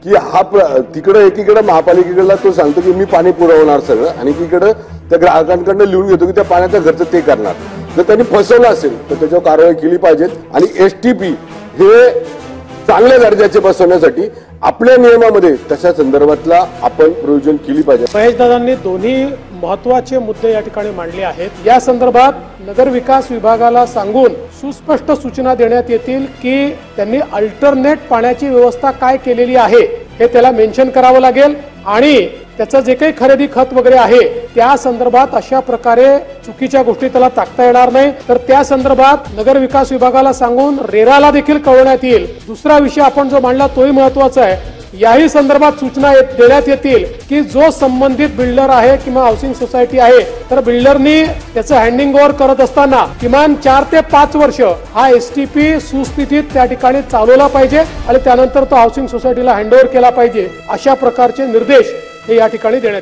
की हा तिकडे एकीकडे महापालिकेकडला तो सांगतो की मी पाणी पुरवणार सगळं आणि एकीकडे त्या ग्राहकांकडनं लिहून घेतो की त्या पाण्याचा खर्च ते करणार। जर त्यांनी फसवलं असेल तर त्याच्यावर कारवाई केली पाहिजे आणि एसटीपी हे चांगल्या दर्जाचे बसवण्यासाठी आपल्या नियमामध्ये तशा संदर्भातला आपण प्रोव्हिजन केली पाहिजे। महेश दादांनी दोन्ही महत्त्वाचे मुद्दे या ठिकाणी मांडले आहेत। या संदर्भात नगर विकास विभागाला सांगून सुस्पष्ट सूचना देण्यात येतील की त्यांनी अल्टरनेट पाण्याची व्यवस्था काय केलेली आहे हे त्याला मेन्शन करावं लागेल आणि त्याचं जे काही खरेदी खत वगैरे आहे त्या संदर्भात अशा प्रकारे चुकीच्या गोष्टी त्याला टाकता येणार नाही। तर त्या संदर्भात नगर विकास विभागाला सांगून रेराला देखील कळवण्यात येईल। दुसरा विषय आपण जो मांडला तोही महत्त्वाचा आहे। याही संदर्भात सूचना देण्यात येतील की जो संबंधित बिल्डर आहे किंवा हाऊसिंग सोसायटी आहे तर बिल्डरनी त्याचं हँडिंग ओव्हर करत असताना किमान 4 ते 5 वर्ष हा एसटीपी सुस्थितीत त्या ठिकाणी चालवला पाहिजे आणि त्यानंतर तो हाऊसिंग सोसायटीला हँडओव्हर केला पाहिजे। अशा प्रकारचे निर्देश हे या ठिकाणी देण्यात येतील।